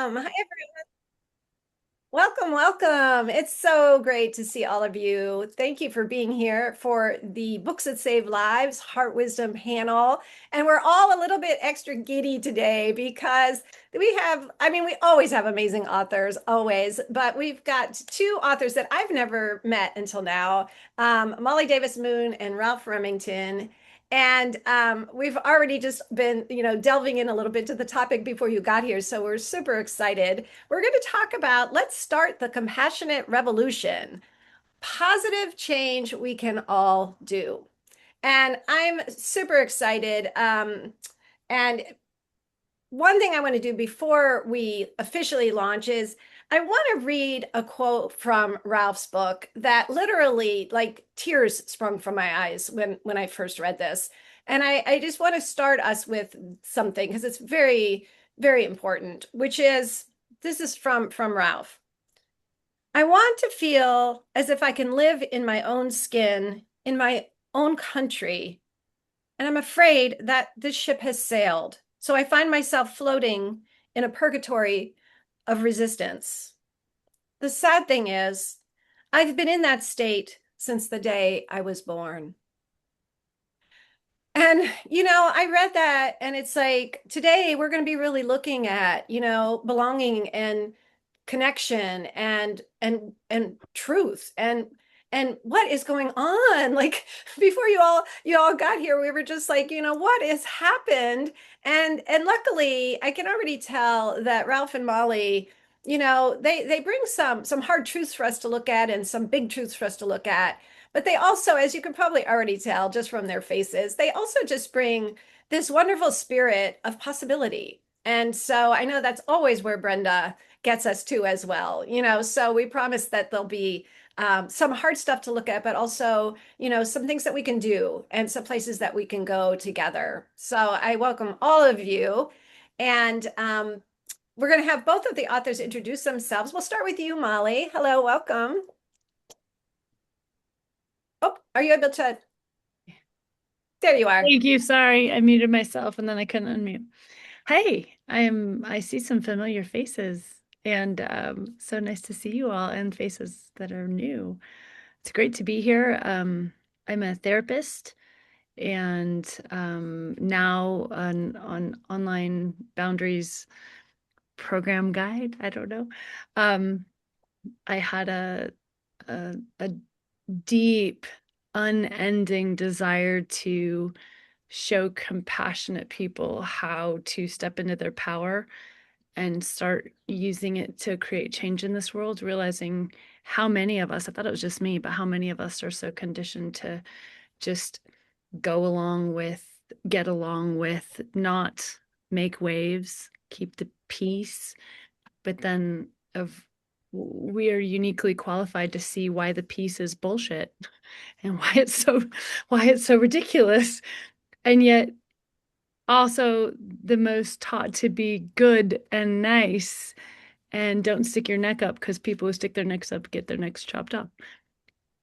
Hi, welcome, welcome. It's so great to see all of you. Thank you for being here for the Books That Save Lives Heart Wisdom panel. And we're all a little bit extra giddy today because we always have amazing authors, always, but we've got two authors that I've never met until now, Molly Davis Moon and Ralph Remington. And we've already just been, delving in a little bit to the topic before you got here. So we're super excited. We're going to talk about let's start the compassionate revolution, positive change we can all do. And I'm super excited. And one thing I want to do before we officially launch is I want to read a quote from Ralph's book that literally, like, tears sprung from my eyes when I first read this. And I just want to start us with something because it's very, very important, which is this is from Ralph. I want to feel as if I can live in my own skin, in my own country, and I'm afraid that this ship has sailed. So I find myself floating in a purgatory of resistance. The sad thing is, I've been in that state since the day I was born. And, I read that and it's like today we're going to be really looking at, belonging and connection and truth and what is going on. Like before you all got here, we were just like, what has happened? And luckily I can already tell that Ralph and Molly, they bring some hard truths for us to look at and some big truths for us to look at. But they also, as you can probably already tell just from their faces, they also just bring this wonderful spirit of possibility. And so I know that's always where Brenda gets us to as well. So we promise that there'll be some hard stuff to look at, but also, some things that we can do and some places that we can go together. So I welcome all of you. And we're going to have both of the authors introduce themselves. We'll start with you, Molly. Hello, welcome. Oh, are you able to? There you are. Thank you. Sorry, I muted myself and then I couldn't unmute. Hey, I see some familiar faces and so nice to see you all and faces that are new. It's great to be here. I'm a therapist and now on online boundaries program guide. I don't know. Um, I had a deep, unending desire to show compassionate people how to step into their power and start using it to create change in this world, realizing how many of us, I thought it was just me, but how many of us are so conditioned to just go along with, get along with, not make waves, keep the peace, but then of we are uniquely qualified to see why the peace is bullshit and why it's so ridiculous, and yet also the most taught to be good and nice and don't stick your neck up because people who stick their necks up get their necks chopped off.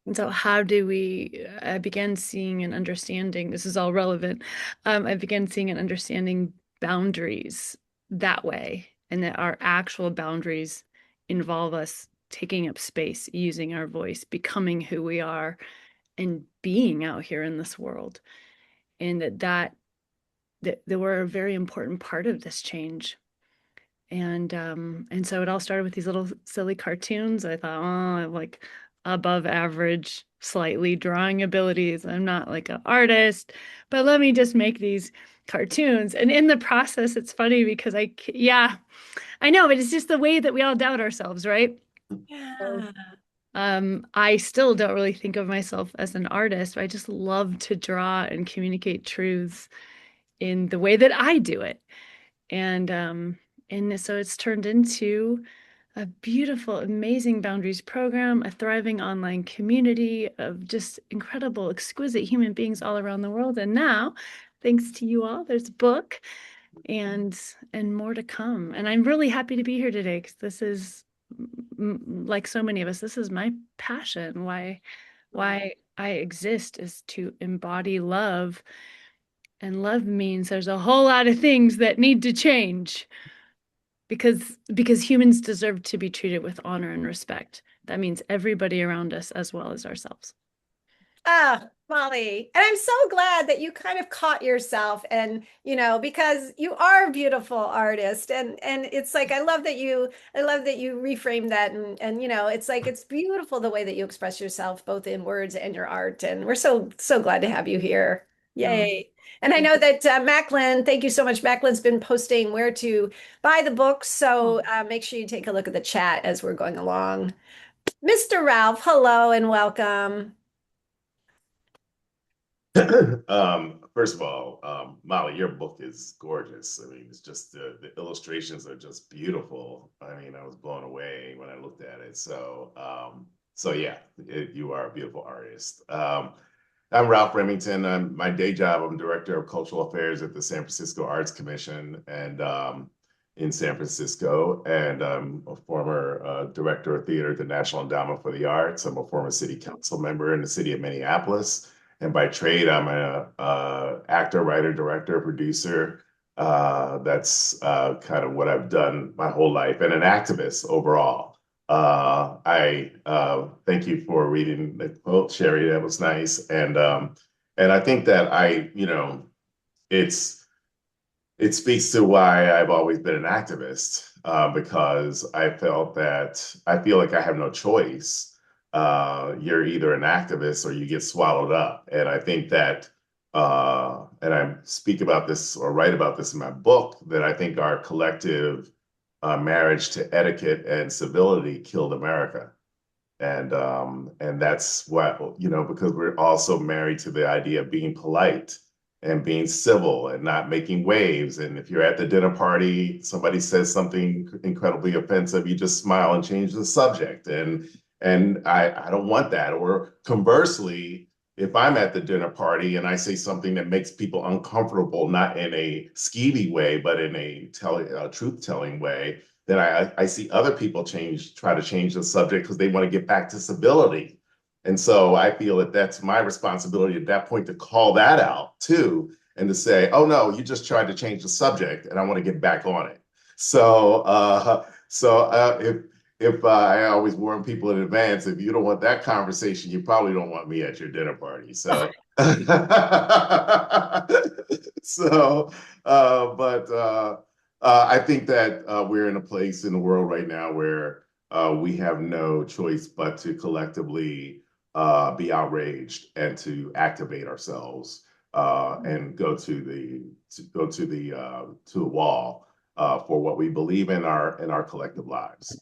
And so how do we, I began seeing and understanding, this is all relevant. I began seeing and understanding boundaries that way, and that our actual boundaries involve us taking up space, using our voice, becoming who we are, and being out here in this world. And that they were a very important part of this change. And so it all started with these little silly cartoons. I thought, oh, I have like above average, slightly drawing abilities. I'm not like an artist, but let me just make these cartoons. And in the process, it's funny because yeah, I know, but it's just the way that we all doubt ourselves, right? So, Yeah. I still don't really think of myself as an artist. I just love to draw and communicate truths in the way that I do it. And so it's turned into a beautiful, amazing boundaries program, a thriving online community of just incredible, exquisite human beings all around the world. And now, thanks to you all, there's a book and more to come. And I'm really happy to be here today because this is like so many of us, this is my passion. Why I exist is to embody love, and love means there's a whole lot of things that need to change. because humans deserve to be treated with honor and respect. That means everybody around us as well as ourselves. Ah, Molly. And I'm so glad that you kind of caught yourself and, because you are a beautiful artist and it's like I love that you reframe that and it's like it's beautiful the way that you express yourself both in words and your art and we're so glad to have you here. Oh, Yay. And I thank know that Macklin, thank you so much. Macklin's been posting where to buy the books, you. so make sure you take a look at the chat as we're going along. Mr. Ralph, hello and welcome. First of all, Molly, your book is gorgeous. I mean, it's just the illustrations are just beautiful. I mean, I was blown away when I looked at it. So yeah, you are a beautiful artist. I'm Ralph Remington. My day job, I'm director of cultural affairs at the San Francisco Arts Commission and in San Francisco, and I'm a former director of theater at the National Endowment for the Arts. I'm a former city council member in the city of Minneapolis. And by trade, I'm a actor, writer, director, producer. That's kind of what I've done my whole life, and an activist overall. I thank you for reading the quote, Sherry. That was nice, and I think that it's it speaks to why I've always been an activist because I feel like I have no choice. You're either an activist or you get swallowed up. And I think that, and I speak about this or write about this in my book, that I think our collective marriage to etiquette and civility killed America. And that's what, because we're also married to the idea of being polite and being civil and not making waves. And if you're at the dinner party, somebody says something incredibly offensive, you just smile and change the subject. And I don't want that. Or conversely, if I'm at the dinner party and I say something that makes people uncomfortable, not in a skeevy way, but in a truth-telling way, then I see other people try to change the subject because they want to get back to civility. And so I feel that that's my responsibility at that point to call that out too, and to say, oh no, you just tried to change the subject and I want to get back on it. So if I always warn people in advance, if you don't want that conversation, you probably don't want me at your dinner party. So, so, but I think that we're in a place in the world right now where we have no choice but to collectively be outraged and to activate ourselves and go to the wall for what we believe in our collective lives.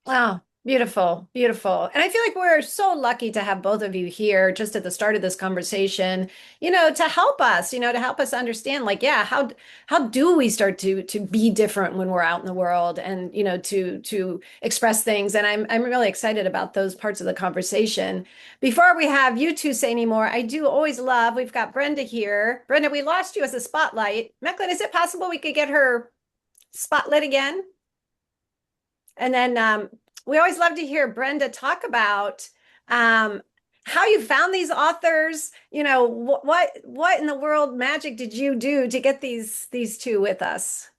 Wow, beautiful, beautiful. And I feel like we're so lucky to have both of you here just at the start of this conversation, to help us understand like, yeah, how do we start to be different when we're out in the world and, to express things. And I'm really excited about those parts of the conversation. Before we have you two say any more, I do always love, we've got Brenda here. Brenda, we lost you as a spotlight. Mecklin, is it possible we could get her spotlit again? And then we always love to hear Brenda talk about um, how you found these authors. What in the world magic did you do to get these two with us?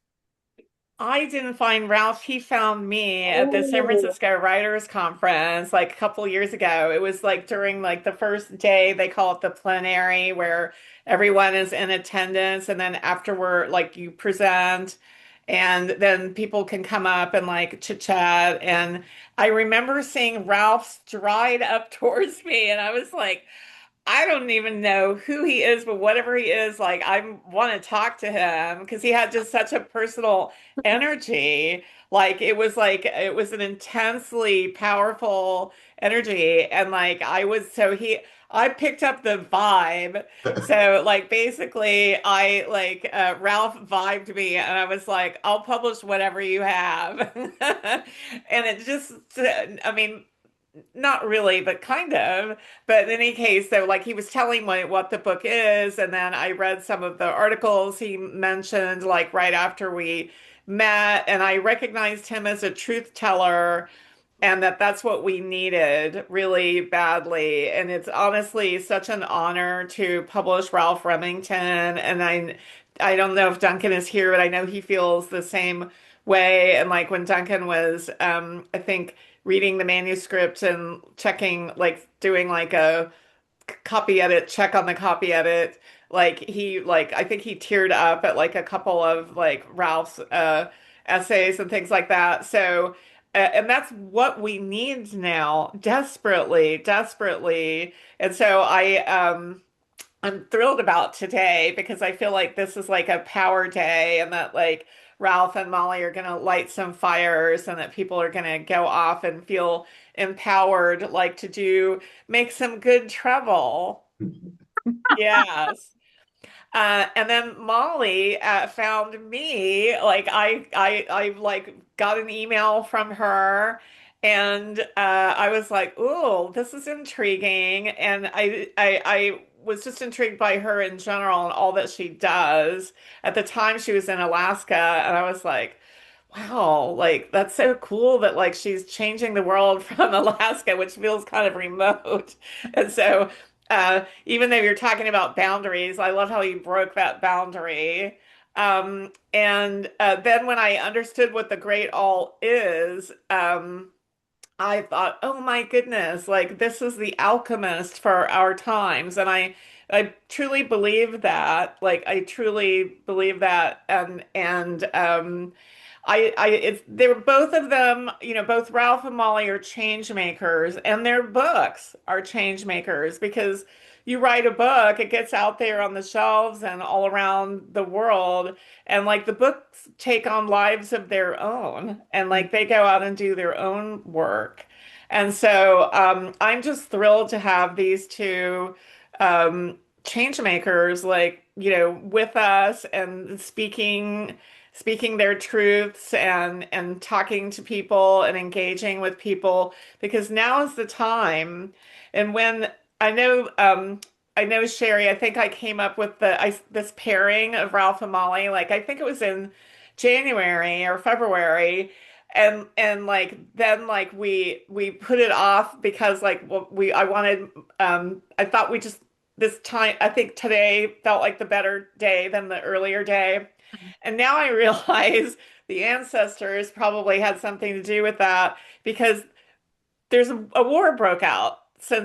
I didn't find Ralph. He found me at the San Oh, Francisco Writers Conference like a couple years ago. It was like during like the first day, they call it the plenary, where everyone is in attendance, and then afterward, like you present, and then people can come up and like chit chat. And I remember seeing Ralph stride up towards me, and I was like, I don't even know who he is, but whatever he is, like I want to talk to him because he had just such a personal energy. Like it was an intensely powerful energy. And like I picked up the vibe. So like basically I like Ralph vibed me and I was like, I'll publish whatever you have. And it just I mean not really, but kind of. But in any case, though, like he was telling me what the book is, and then I read some of the articles he mentioned, like right after we met, and I recognized him as a truth teller, and that's what we needed really badly. And it's honestly such an honor to publish Ralph Remington, and I don't know if Duncan is here, but I know he feels the same way. And like when Duncan was, I think, reading the manuscript and checking, like doing like a copy edit, check on the copy edit. Like he, like I think he teared up at like a couple of like Ralph's essays and things like that. So, and that's what we need now, desperately, desperately. And so I'm thrilled about today because I feel like this is like a power day and that like Ralph and Molly are going to light some fires and that people are going to go off and feel empowered, like to do, make some good trouble. Yes. And then Molly found me. Like I like got an email from her, and I was like, "Ooh, this is intriguing." And I was just intrigued by her in general and all that she does. At the time, she was in Alaska, and I was like, "Wow, like that's so cool that like she's changing the world from Alaska, which feels kind of remote." And so. Even though you're talking about boundaries, I love how you broke that boundary. And then when I understood what the Great All is, I thought, oh my goodness, like this is the alchemist for our times. And I truly believe that. Like I truly believe that. They were both of them, you know, both Ralph and Molly are change makers, and their books are change makers because you write a book, it gets out there on the shelves and all around the world, and like the books take on lives of their own, and like they go out and do their own work. And so I'm just thrilled to have these two change makers, like, you know, with us and speaking their truths and talking to people and engaging with people because now is the time. And when I know I know Sherry, I think I came up with this pairing of Ralph and Molly, like I think it was in January or February. And like then like we put it off because like we I wanted I thought we just this time I think today felt like the better day than the earlier day. And now I realize the ancestors probably had something to do with that because there's a war broke out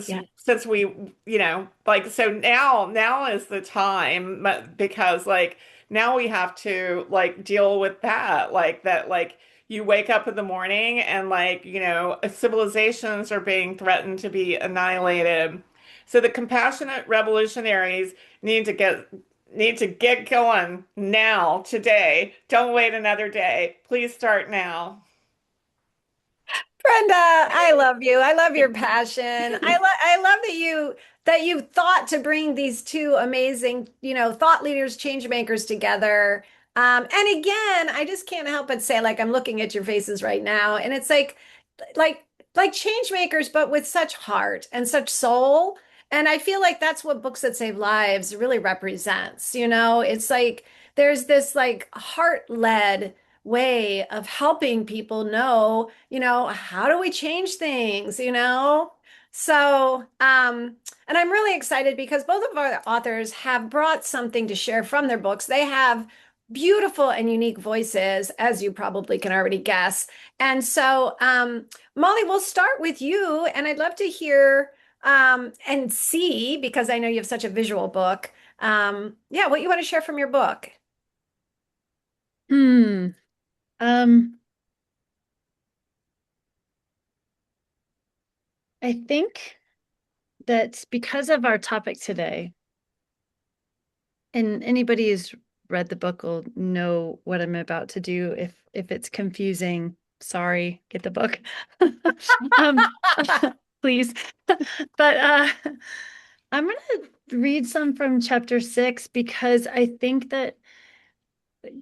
Yeah. since we, you know, like so now is the time because like now we have to like deal with that like that like you wake up in the morning and like, you know, civilizations are being threatened to be annihilated. So the compassionate revolutionaries need to get need to get going now, today. Don't wait another day. Please start now. Brenda, I love you. I love your passion. I love that you thought to bring these two amazing, you know, thought leaders, change makers together. And again, I just can't help but say, like, I'm looking at your faces right now, and it's like like change makers, but with such heart and such soul. And I feel like that's what Books That Save Lives really represents. You know, it's like there's this like heart-led way of helping people know, you know, how do we change things, you know? So, and I'm really excited because both of our authors have brought something to share from their books. They have beautiful and unique voices, as you probably can already guess. And so, Molly, we'll start with you, and I'd love to hear and see, because I know you have such a visual book, yeah, what you want to share from your book. Hmm. Um, I think that because of our topic today, and anybody who's read the book will know what I'm about to do. If it's confusing, sorry, get the book. um, please. But I'm gonna read some from chapter 6 because I think that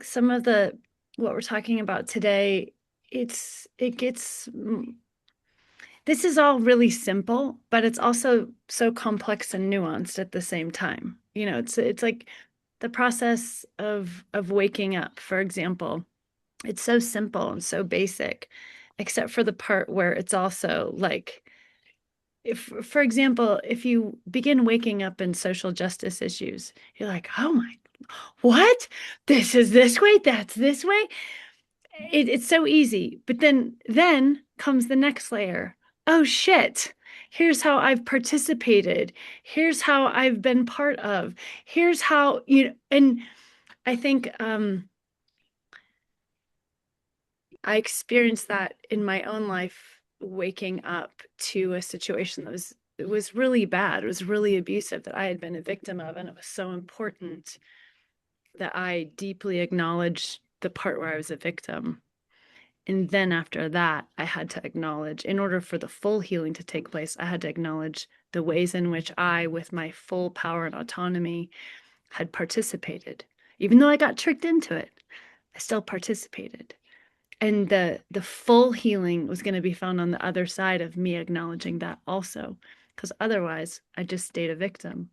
some of the what we're talking about today, it gets this is all really simple, but it's also so complex and nuanced at the same time. You know, it's like the process of waking up, for example. It's so simple and so basic, except for the part where it's also like if, for example, if you begin waking up in social justice issues, you're like, oh my, what? This is this way, that's this way. it's so easy. But then comes the next layer. Oh shit. Here's how I've participated. Here's how I've been part of. Here's how, and I think I experienced that in my own life, waking up to a situation that was really bad. It was really abusive that I had been a victim of, and it was so important that I deeply acknowledged the part where I was a victim. And then after that, I had to acknowledge, in order for the full healing to take place, I had to acknowledge the ways in which I, with my full power and autonomy, had participated. Even though I got tricked into it, I still participated. And the full healing was going to be found on the other side of me acknowledging that also, because otherwise I just stayed a victim.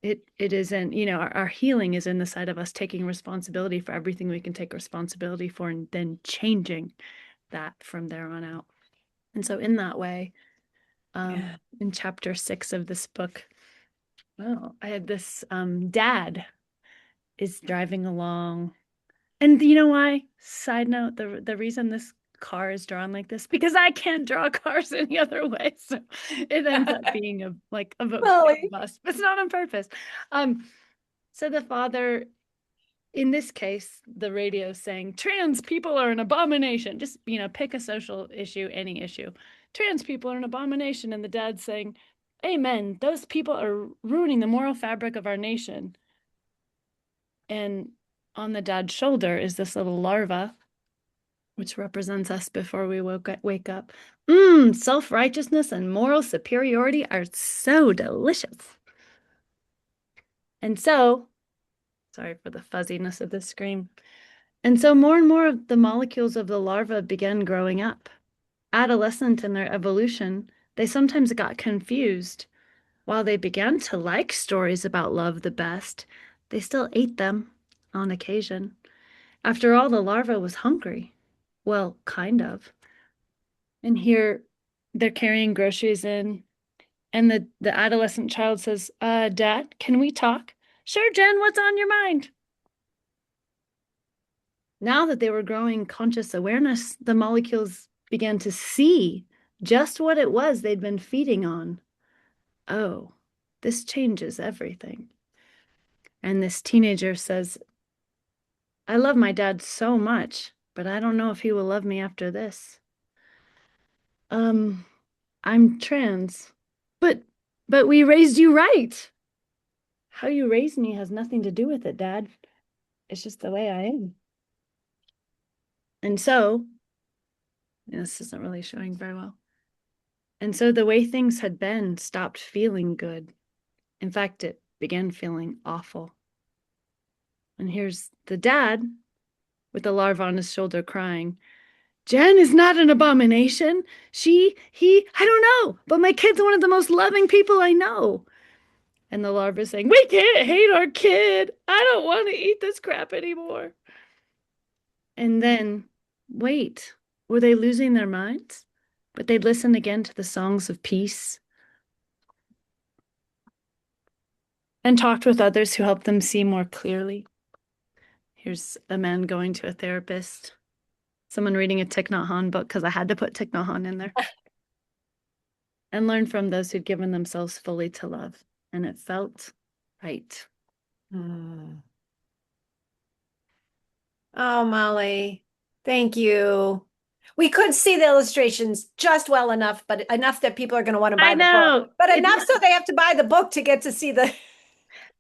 It isn't, our healing is in the side of us taking responsibility for everything we can take responsibility for, and then changing that from there on out. And so in that way, in chapter 6 of this book, well, I had this dad is driving along. And you know why? Side note, the reason this car is drawn like this, because I can't draw cars any other way. So it ends up being a bus. It's not on purpose. So the father, in this case, the radio saying, trans people are an abomination. Just, pick a social issue, any issue. Trans people are an abomination. And the dad saying, amen. Those people are ruining the moral fabric of our nation. And on the dad's shoulder is this little larva, which represents us before we wake up. Self-righteousness and moral superiority are so delicious. And so, sorry for the fuzziness of the screen. And so more and more of the molecules of the larva began growing up. Adolescent in their evolution, they sometimes got confused. While they began to like stories about love the best, they still ate them on occasion. After all, the larva was hungry. Well, kind of. And here they're carrying groceries in, and the adolescent child says, Dad, can we talk? Sure, Jen, what's on your mind? Now that they were growing conscious awareness, the molecules began to see just what it was they'd been feeding on. Oh, this changes everything. And this teenager says, I love my dad so much, but I don't know if he will love me after this. I'm trans. But we raised you right. How you raised me has nothing to do with it, Dad. It's just the way I am. And so, this isn't really showing very well. And so the way things had been stopped feeling good. In fact, it began feeling awful. And here's the dad with the larva on his shoulder crying, Jen is not an abomination. He, I don't know, but my kid's one of the most loving people I know. And the larva is saying, we can't hate our kid. I don't want to eat this crap anymore. And then, wait, were they losing their minds? But they'd listen again to the songs of peace and talked with others who helped them see more clearly. Here's a man going to a therapist, someone reading a Thich Nhat Hanh book, because I had to put Thich Nhat Hanh in there, and learn from those who'd given themselves fully to love. And it felt right. Oh, Molly, thank you. We could see the illustrations just well enough, but enough that people are going to want to buy the book. But enough so they have to buy the book to get to see the...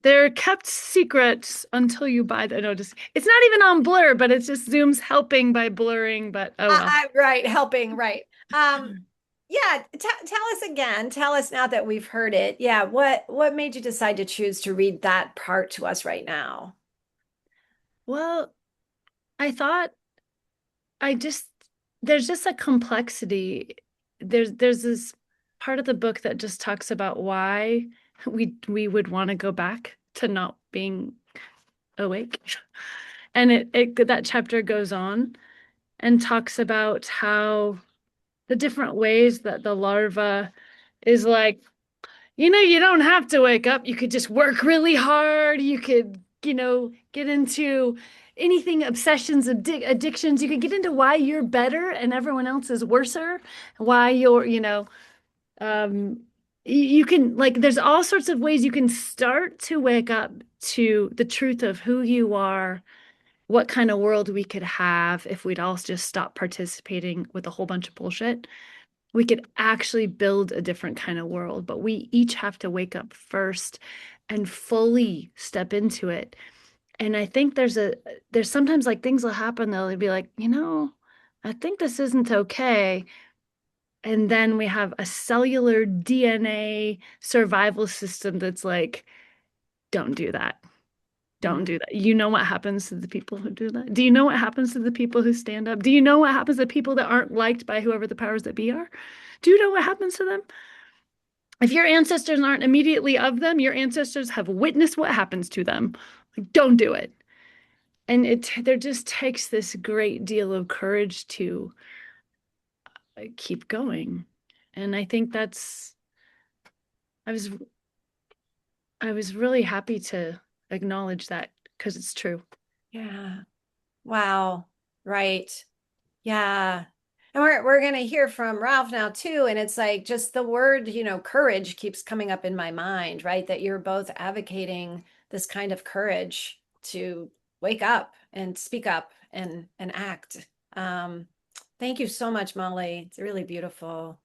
They're kept secrets until you buy the notice. It's not even on blur, but it's just Zoom's helping by blurring, but oh well. Right, helping, right. Yeah, tell us again. Tell us now that we've heard it. Yeah, what made you decide to choose to read that part to us right now? Well, I thought there's just a complexity. There's this part of the book that just talks about why we would want to go back to not being awake. And that chapter goes on and talks about how the different ways that the larva is like, you don't have to wake up. You could just work really hard. You could get into anything, obsessions, addictions. You could get into why you're better and everyone else is worser, why you're, you can, like, there's all sorts of ways you can start to wake up to the truth of who you are, what kind of world we could have if we'd all just stop participating with a whole bunch of bullshit. We could actually build a different kind of world, but we each have to wake up first and fully step into it. And I think there's sometimes like things will happen, they'll be like, I think this isn't okay. And then we have a cellular DNA survival system that's like, don't do that. Don't do that. You know what happens to the people who do that? Do you know what happens to the people who stand up? Do you know what happens to people that aren't liked by whoever the powers that be are? Do you know what happens to them? If your ancestors aren't immediately of them, your ancestors have witnessed what happens to them. Like, don't do it. And there just takes this great deal of courage to keep going. And I think I was really happy to acknowledge that because it's true. Yeah. Wow. Right. Yeah. And we're going to hear from Ralph now too. And it's like just the word, courage keeps coming up in my mind, right? That you're both advocating this kind of courage to wake up and speak up and act. Thank you so much, Molly. It's really beautiful.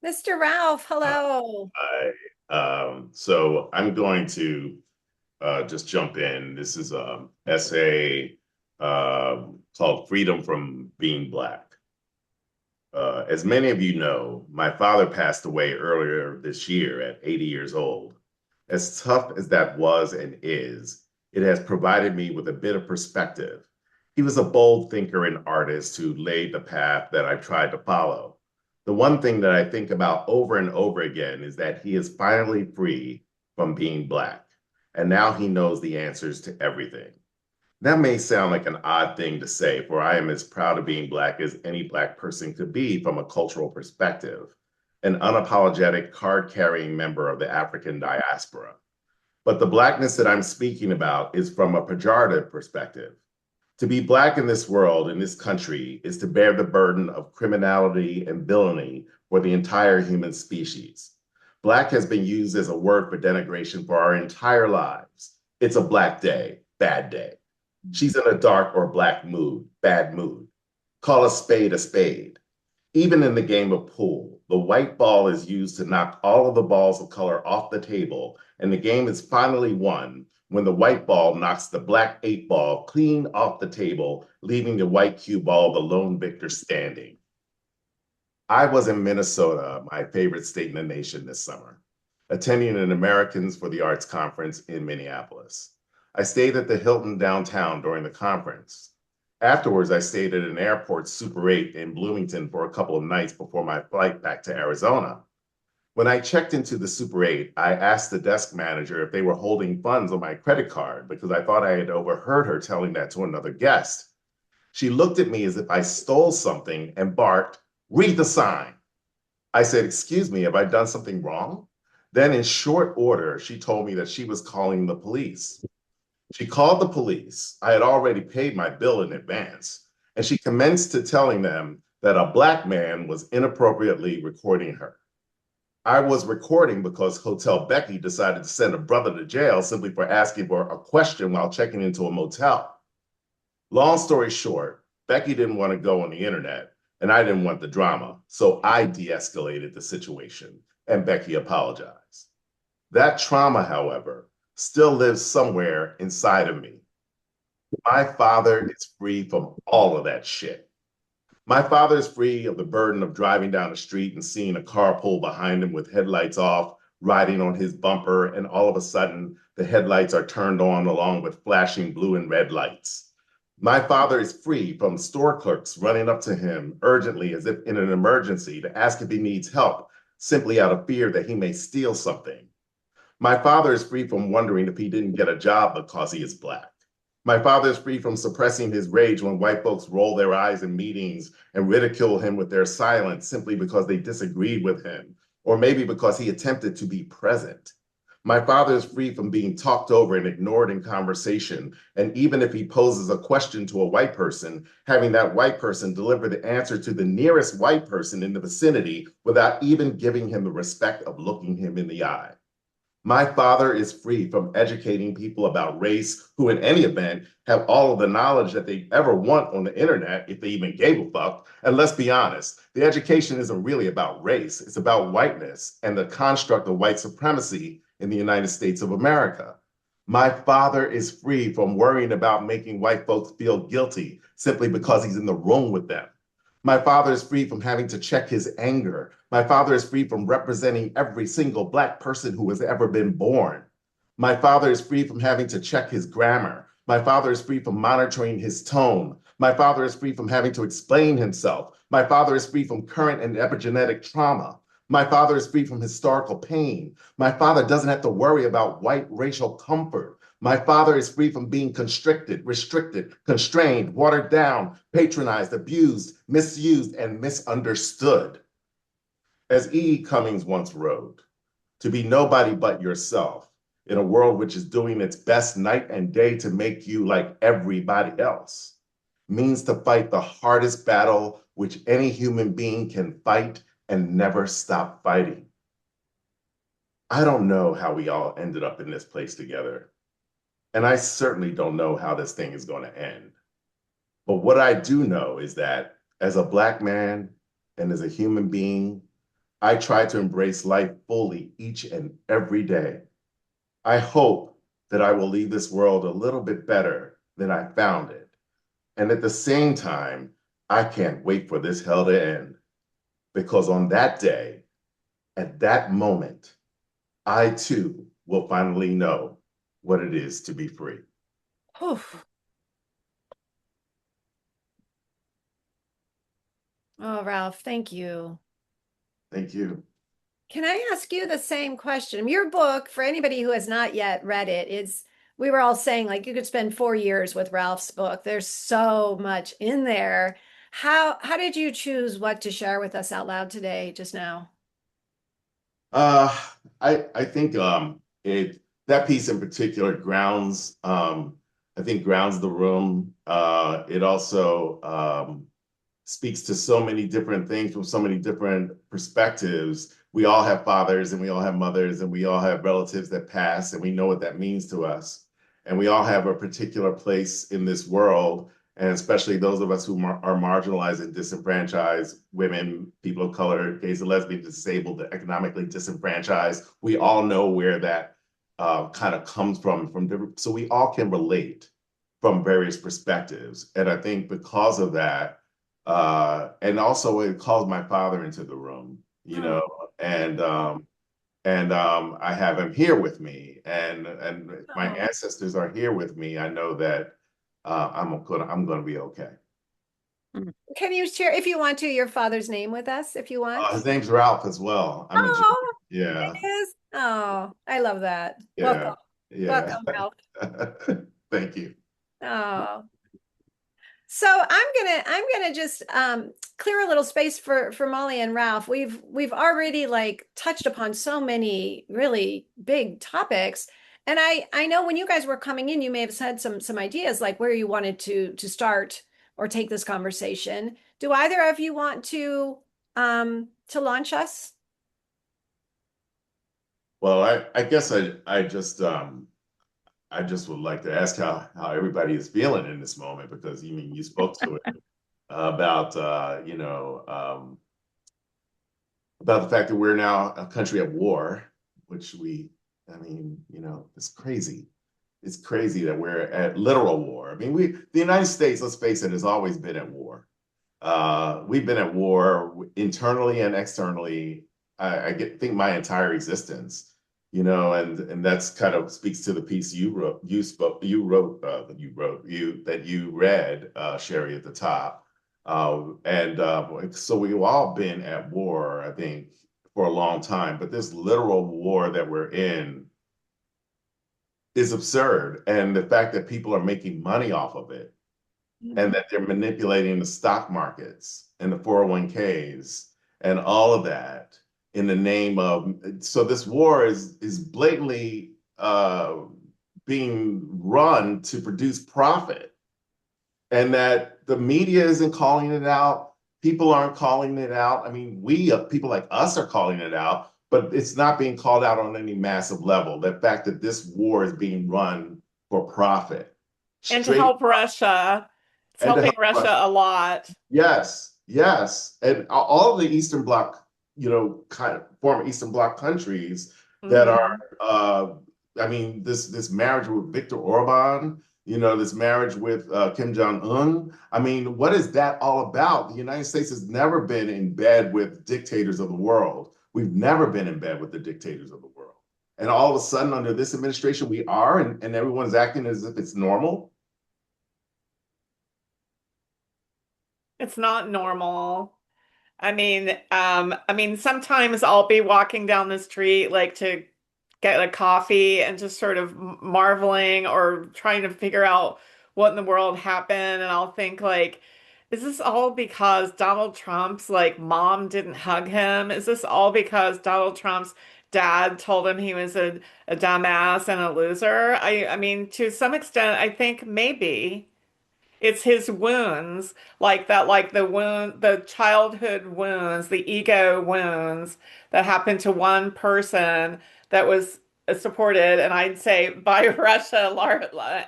Mr. Ralph, hello. So I'm going to just jump in. This is an essay called Freedom from Being Black. As many of you know, my father passed away earlier this year at 80 years old. As tough as that was and is, it has provided me with a bit of perspective. He was a bold thinker and artist who laid the path that I've tried to follow. The one thing that I think about over and over again is that he is finally free from being Black, and now he knows the answers to everything. That may sound like an odd thing to say, for I am as proud of being Black as any Black person could be from a cultural perspective, an unapologetic card-carrying member of the African diaspora. But the Blackness that I'm speaking about is from a pejorative perspective. To be Black in this world, in this country, is to bear the burden of criminality and villainy for the entire human species. Black has been used as a word for denigration for our entire lives. It's a Black day, bad day. She's in a dark or Black mood, bad mood. Call a spade a spade. Even in the game of pool, the white ball is used to knock all of the balls of color off the table, and the game is finally won when the white ball knocks the Black 8 ball clean off the table, leaving the white cue ball the lone victor standing. I was in Minnesota, my favorite state in the nation, this summer, attending an Americans for the Arts conference in Minneapolis. I stayed at the Hilton downtown during the conference. Afterwards, I stayed at an airport Super 8 in Bloomington for a couple of nights before my flight back to Arizona. When I checked into the Super 8, I asked the desk manager if they were holding funds on my credit card because I thought I had overheard her telling that to another guest. She looked at me as if I stole something and barked, "Read the sign." I said, "Excuse me, have I done something wrong?" Then in short order, she told me that she was calling the police. She called the police. I had already paid my bill in advance, and she commenced to telling them that a Black man was inappropriately recording her. I was recording because Hotel Becky decided to send a brother to jail simply for asking for a question while checking into a motel. Long story short, Becky didn't want to go on the internet, and I didn't want the drama, so I de-escalated the situation, and Becky apologized. That trauma, however, still lives somewhere inside of me. My father is free from all of that shit. My father is free of the burden of driving down the street and seeing a car pull behind him with headlights off, riding on his bumper, and all of a sudden the headlights are turned on along with flashing blue and red lights. My father is free from store clerks running up to him urgently as if in an emergency to ask if he needs help, simply out of fear that he may steal something. My father is free from wondering if he didn't get a job because he is Black. My father is free from suppressing his rage when white folks roll their eyes in meetings and ridicule him with their silence simply because they disagreed with him, or maybe because he attempted to be present. My father is free from being talked over and ignored in conversation. And even if he poses a question to a white person, having that white person deliver the answer to the nearest white person in the vicinity without even giving him the respect of looking him in the eye. My father is free from educating people about race who, in any event, have all of the knowledge that they ever want on the internet, if they even gave a fuck. And let's be honest, the education isn't really about race, it's about whiteness and the construct of white supremacy in the United States of America. My father is free from worrying about making white folks feel guilty simply because he's in the room with them. My father is free from having to check his anger. My father is free from representing every single Black person who has ever been born. My father is free from having to check his grammar. My father is free from monitoring his tone. My father is free from having to explain himself. My father is free from current and epigenetic trauma. My father is free from historical pain. My father doesn't have to worry about white racial comfort. My father is free from being constricted, restricted, constrained, watered down, patronized, abused, misused, and misunderstood. As E. E. Cummings once wrote, to be nobody but yourself in a world which is doing its best night and day to make you like everybody else means to fight the hardest battle which any human being can fight and never stop fighting. I don't know how we all ended up in this place together. And I certainly don't know how this thing is going to end. But what I do know is that as a Black man and as a human being, I try to embrace life fully each and every day. I hope that I will leave this world a little bit better than I found it. And at the same time, I can't wait for this hell to end. Because on that day, at that moment, I too will finally know what it is to be free. Oof. Oh, Ralph, thank you. Thank you. Can I ask you the same question? Your book, for anybody who has not yet read it, is we were all saying like you could spend 4 years with Ralph's book. There's so much in there. How did you choose what to share with us out loud today, just now? Uh, I think it that piece in particular grounds I think grounds the room. It also speaks to so many different things from so many different perspectives. We all have fathers and we all have mothers and we all have relatives that pass and we know what that means to us. And we all have a particular place in this world, and especially those of us who are marginalized and disenfranchised, women, people of color, gays and lesbians, disabled, economically disenfranchised. We all know where that kind of comes from different, so we all can relate from various perspectives. And I think because of that, and also it calls my father into the room, you know, and I have him here with me, and if my Oh. ancestors are here with me, I know that I'm gonna be okay. Can you share, if you want to, your father's name with us, if you want? His name's Ralph as well. I'm a junior. Oh, Yeah, it is. Oh, I love that. yeah, Welcome. yeah. Welcome, Ralph. Thank you. Oh. So I'm gonna just clear a little space for Molly and Ralph. We've already like touched upon so many really big topics, and I know when you guys were coming in, you may have had some ideas like where you wanted to start or take this conversation. Do either of you want to launch us? Well, I guess I just would like to ask how everybody is feeling in this moment, because you mean you spoke to it about about the fact that we're now a country at war, which I mean, it's crazy. It's crazy that we're at literal war. I mean, the United States, let's face it, has always been at war. We've been at war internally and externally. Think my entire existence, and that's kind of speaks to the piece you wrote, that you read, Sherry, at the top. And so we've all been at war, I think, for a long time. But this literal war that we're in is absurd. And the fact that people are making money off of it, and that they're manipulating the stock markets and the 401ks and all of that in the name of, so this war is blatantly being run to produce profit, and that the media isn't calling it out. People aren't calling it out. I mean, we people like us are calling it out, but it's not being called out on any massive level. The fact that this war is being run for profit, And to straight, help Russia. It's and to helping help Russia Russia. a lot. Yes, yes, and all of the Eastern Bloc, kind of former Eastern Bloc countries that are, Hmm. I mean, this marriage with Viktor Orban, this marriage with Kim Jong Un. I mean, what is that all about? The United States has never been in bed with dictators of the world. We've never been in bed with the dictators of the world, and all of a sudden, under this administration, we are, and everyone's acting as if it's normal. It's not normal. I mean, sometimes I'll be walking down the street like to get a coffee and just sort of marveling or trying to figure out what in the world happened. And I'll think like, is this all because Donald Trump's like mom didn't hug him? Is this all because Donald Trump's dad told him he was a dumbass and a loser? I mean, to some extent, I think maybe. It's his wounds, like that, like the wound, the childhood wounds, the ego wounds that happened to one person that was supported, and I'd say by Russia,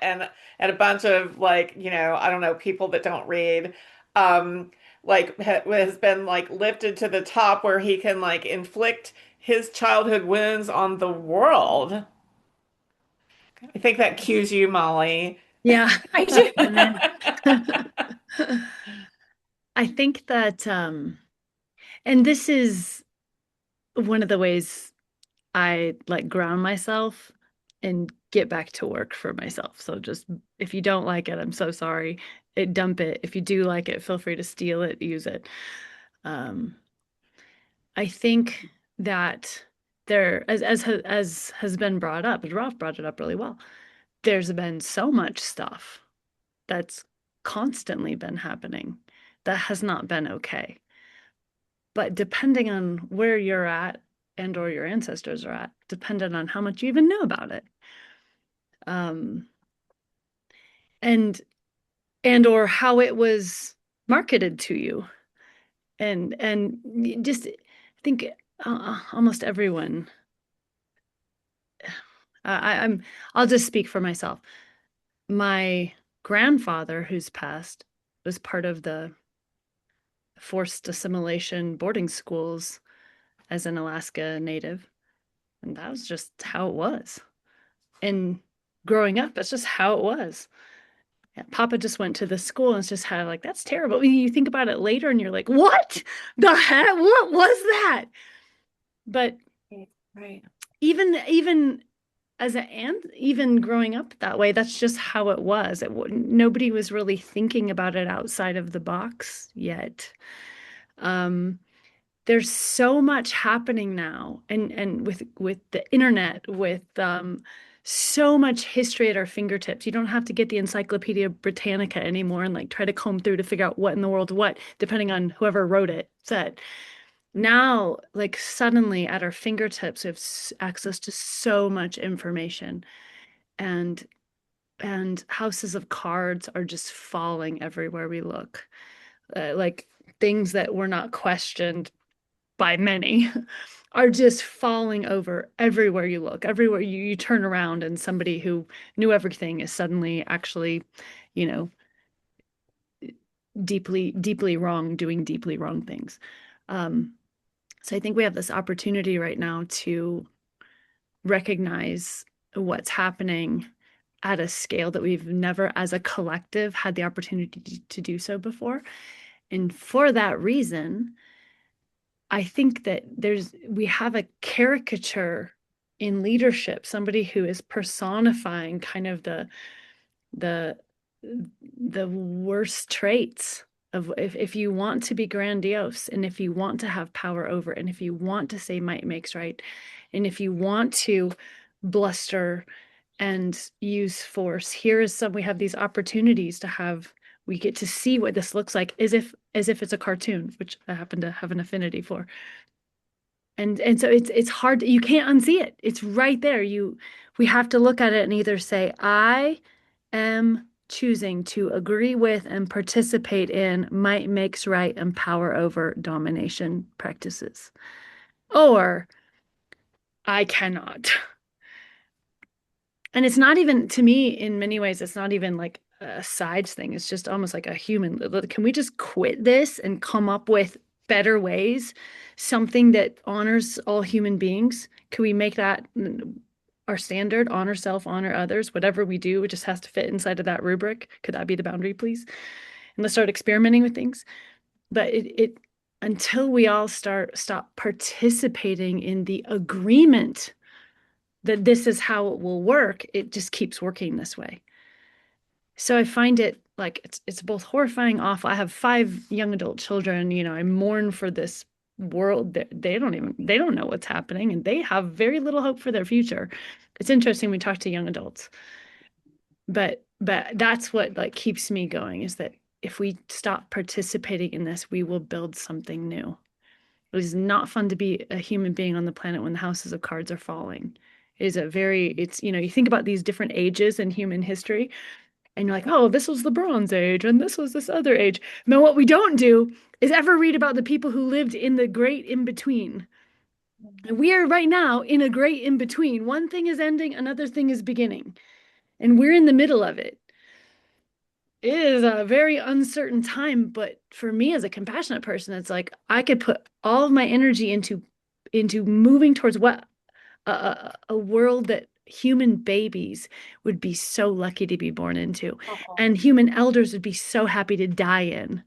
and a bunch of like, I don't know, people that don't read, um, like has been like lifted to the top where he can like inflict his childhood wounds on the world. I think that cues you, Molly. Yeah. I do. Amen. I think that, and this is one of the ways I like ground myself and get back to work for myself. So just if you don't like it, I'm so sorry. Dump it. If you do like it, feel free to steal it, use it. Um, I think that as has been brought up, and Ralph brought it up really well. There's been so much stuff that's constantly been happening that has not been okay. But depending on where you're at and or your ancestors are at, depending on how much you even know about it, um, and or how it was marketed to you, and just I think almost everyone. I'm. I'll just speak for myself. My grandfather, who's passed, was part of the forced assimilation boarding schools as an Alaska native. And that was just how it was. And growing up, that's just how it was. Yeah, Papa just went to the school and it's just how like, that's terrible. You think about it later and you're like, what the heck? What was that? But Right. even as a and even growing up that way, that's just how it was. Nobody was really thinking about it outside of the box yet. Um, there's so much happening now, and with the internet, with so much history at our fingertips. You don't have to get the Encyclopedia Britannica anymore and like try to comb through to figure out what in the world what, depending on whoever wrote it said. Now, like suddenly at our fingertips, we have access to so much information, and houses of cards are just falling everywhere we look. Like things that were not questioned by many are just falling over everywhere you look. Everywhere you turn around and somebody who knew everything is suddenly actually, you know, deeply wrong, doing deeply wrong things. Um, so I think we have this opportunity right now to recognize what's happening at a scale that we've never, as a collective, had the opportunity to do so before. And for that reason, I think that we have a caricature in leadership, somebody who is personifying kind of the the worst traits of if you want to be grandiose and if you want to have power over and if you want to say might makes right and if you want to bluster and use force, we have these opportunities to have, we get to see what this looks like as if it's a cartoon, which I happen to have an affinity for. And so it's hard, you can't unsee it. It's right there. We have to look at it and either say, I am choosing to agree with and participate in might makes right and power over domination practices, or I cannot. And it's not even, to me, in many ways, it's not even like a sides thing. It's just almost like a human. Can we just quit this and come up with better ways? Something that honors all human beings? Can we make that our standard? Honor self, honor others. Whatever we do, it just has to fit inside of that rubric. Could that be the boundary, please? And let's start experimenting with things. But it until we all stop participating in the agreement that this is how it will work, it just keeps working this way. So I find it like it's both horrifying, awful. I have 5 young adult children. I mourn for this world that they don't know what's happening, and they have very little hope for their future. It's interesting, we talk to young adults, but that's what like keeps me going, is that if we stop participating in this, we will build something new. It is not fun to be a human being on the planet when the houses of cards are falling. You think about these different ages in human history, and you're like, oh, this was the Bronze Age, and this was this other age. Now, what we don't do is ever read about the people who lived in the great in between. And we are right now in a great in between. One thing is ending, another thing is beginning, and we're in the middle of it. It is a very uncertain time, but for me as a compassionate person, it's like I could put all of my energy into moving towards what a world that human babies would be so lucky to be born into, and human elders would be so happy to die in.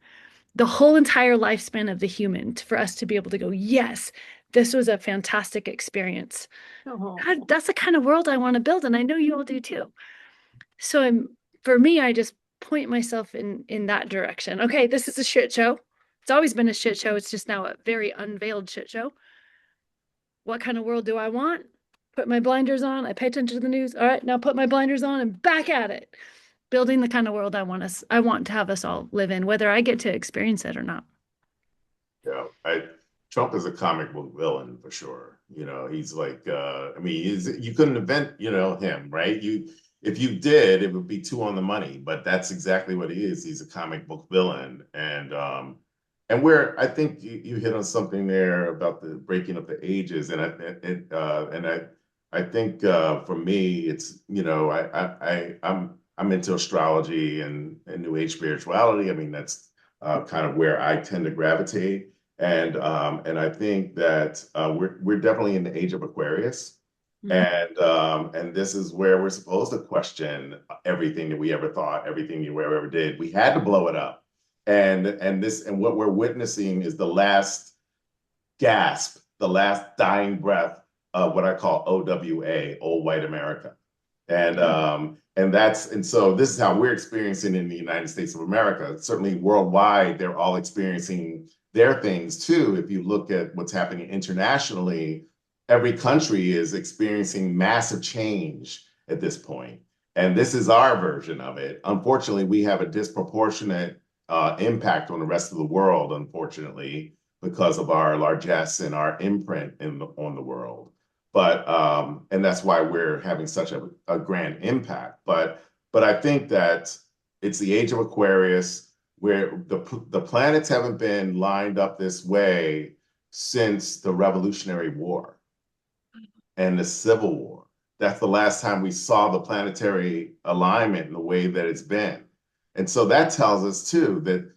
The whole entire lifespan of the human, for us to be able to go, yes, this was a fantastic experience. God, that's the kind of world I want to build, and I know you all do too. So for me, I just point myself in that direction. Okay, this is a shit show. It's always been a shit show. It's just now a very unveiled shit show. What kind of world do I want? Put my blinders on. I pay attention to the news. All right, now put my blinders on and back at it. Building the kind of world I want to have us all live in, whether I get to experience it or not. Yeah, Trump is a comic book villain for sure. He's like, you couldn't invent, him, right? If you did, it would be too on the money. But that's exactly what he is. He's a comic book villain, and where I think you hit on something there about the breaking up the ages, and I think for me, it's I'm into astrology and New Age spirituality. I mean, that's kind of where I tend to gravitate. And I think that we're definitely in the age of Aquarius, and this is where we're supposed to question everything that we ever thought, everything we ever did. We had to blow it up, and what we're witnessing is the last gasp, the last dying breath of what I call OWA, Old White America, and so this is how we're experiencing in the United States of America. Certainly worldwide, they're all experiencing their things too. If you look at what's happening internationally, every country is experiencing massive change at this point. And this is our version of it. Unfortunately, we have a disproportionate impact on the rest of the world, unfortunately, because of our largesse and our imprint on the world. But and that's why we're having such a grand impact. But I think that it's the age of Aquarius, where the planets haven't been lined up this way since the Revolutionary War and the Civil War. That's the last time we saw the planetary alignment in the way that it's been. And so that tells us too that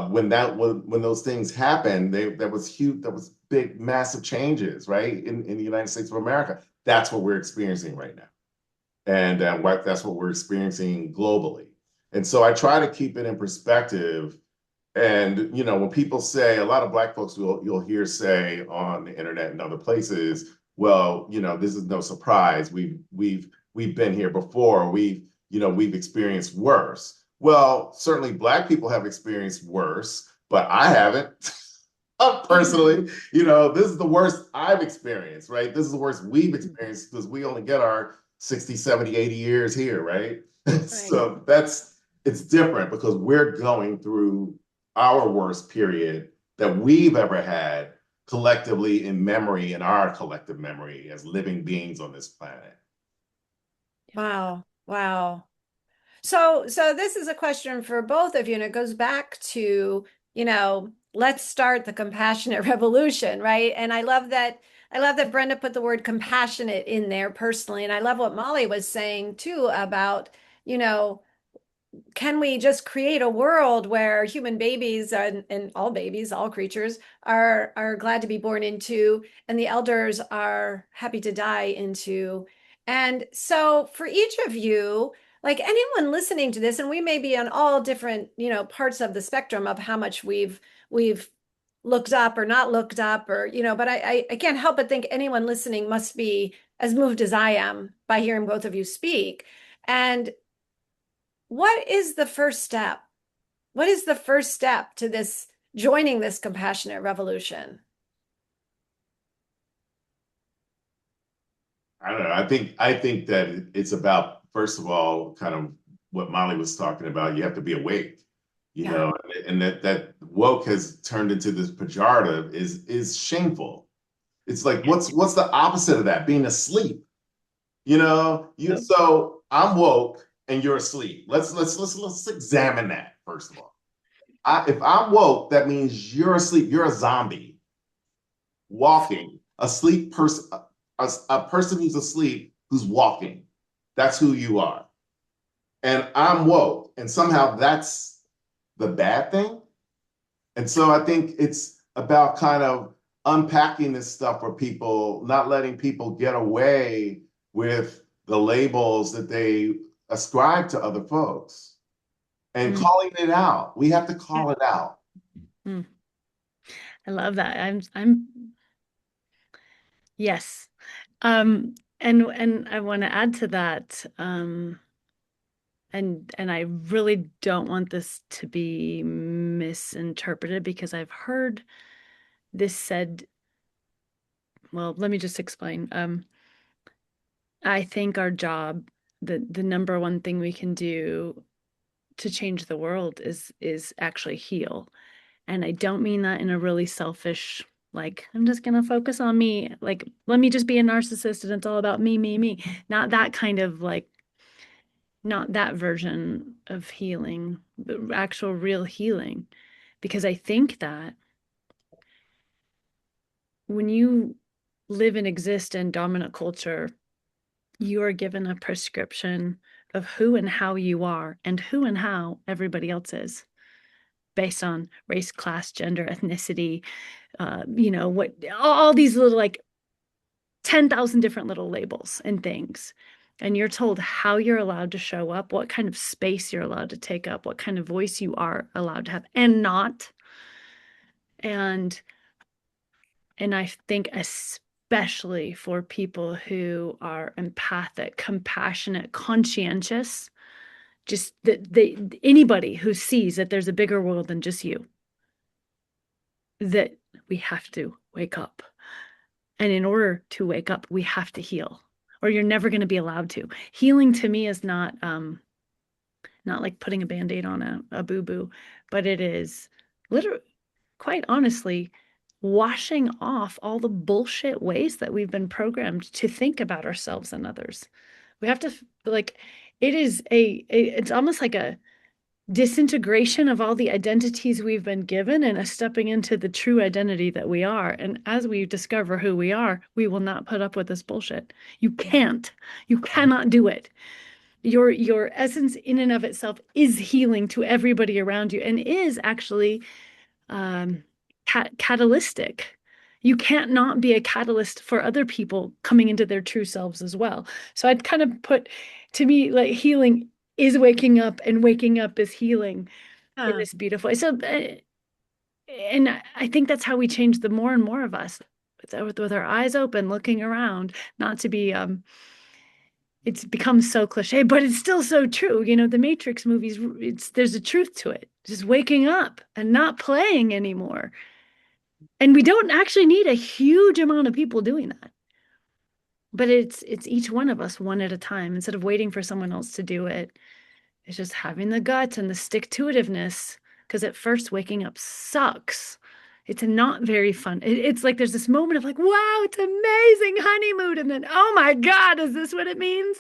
when those things happened, that was huge, that was big, massive changes, right? In the United States of America. That's what we're experiencing right now. And that's what we're experiencing globally. And so I try to keep it in perspective. And, when people say, a lot of Black folks you'll hear say on the internet and other places, well, this is no surprise. We've been here before. We've experienced worse. Well, certainly Black people have experienced worse, but I haven't. Personally, this is the worst I've experienced, right? This is the worst we've experienced because we only get our 60, 70, 80 years here, right? Right. So it's different because we're going through our worst period that we've ever had collectively in memory, in our collective memory as living beings on this planet. Wow. Wow. So this is a question for both of you, and it goes back to, let's start the compassionate revolution, right? And I love that Brenda put the word compassionate in there personally. And I love what Molly was saying too about, you know, can we just create a world where human babies and all babies, all creatures are glad to be born into, and the elders are happy to die into? And so for each of you, like anyone listening to this, and we may be on all different, parts of the spectrum of how much we've looked up or not looked up, or, but I can't help but think anyone listening must be as moved as I am by hearing both of you speak. And what is the first step? What is the first step to this joining this compassionate revolution? I don't know. I think that it's about, first of all, kind of what Molly was talking about. You have to be awake, Yeah. and that woke has turned into this pejorative is shameful. It's like what's the opposite of that? Being asleep. You so I'm woke and you're asleep. Let's examine that first of all. If I'm woke, that means you're asleep. You're a zombie walking, a sleep person, a person who's asleep who's walking. That's who you are. And I'm woke, and somehow that's the bad thing. And so I think it's about kind of unpacking this stuff for people, not letting people get away with the labels that they ascribe to other folks and calling it out. We have to call it out. I love that. I'm yes. And I want to add to that. And I really don't want this to be misinterpreted, because I've heard this said. Well, let me just explain. I think our job, the number one thing we can do to change the world is actually heal. And I don't mean that in a really selfish, like, I'm just gonna focus on me, like, let me just be a narcissist and it's all about me, me, me. Not that kind of like, not that version of healing, but actual real healing. Because I think that when you live and exist in dominant culture, you are given a prescription of who and how you are and who and how everybody else is, based on race, class, gender, ethnicity, what all these little, like, 10,000 different little labels and things. And you're told how you're allowed to show up, what kind of space you're allowed to take up, what kind of voice you are allowed to have and not. And I think especially for people who are empathic, compassionate, conscientious, just that anybody who sees that there's a bigger world than just you, that we have to wake up. And in order to wake up, we have to heal, or you're never going to be allowed to. Healing to me is not like putting a Band-Aid on a boo-boo, but it is literally, quite honestly, washing off all the bullshit ways that we've been programmed to think about ourselves and others. We have to, like, it's almost like a disintegration of all the identities we've been given and a stepping into the true identity that we are. And as we discover who we are, we will not put up with this bullshit. You cannot do it. Your essence in and of itself is healing to everybody around you, and is actually catalytic. You can't not be a catalyst for other people coming into their true selves as well. So I'd kind of put, to me, like, healing is waking up, and waking up is healing in this beautiful way. So, and I think that's how we change the more and more of us, with our eyes open, looking around, not to be, it's become so cliche, but it's still so true. The Matrix movies, there's a truth to it. Just waking up and not playing anymore. And we don't actually need a huge amount of people doing that. But it's each one of us one at a time, instead of waiting for someone else to do it. It's just having the guts and the stick-to-itiveness, because at first waking up sucks. It's not very fun. It's like there's this moment of like, wow, it's amazing honeymoon. And then, oh my God, is this what it means?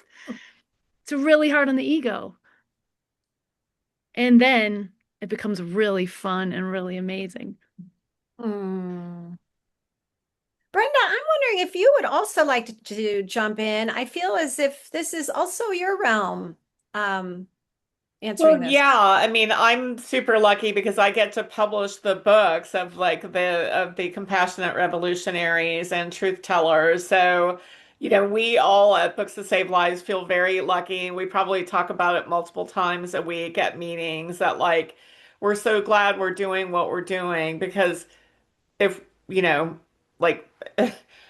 It's really hard on the ego. And then it becomes really fun and really amazing. Hmm. Brenda, I'm wondering if you would also like to jump in. I feel as if this is also your realm, um, answering Well, this. yeah, I mean, I'm super lucky because I get to publish the books of the compassionate revolutionaries and truth tellers. So, we all at Books That Save Lives feel very lucky. We probably talk about it multiple times a week at meetings that we're so glad we're doing what we're doing because if like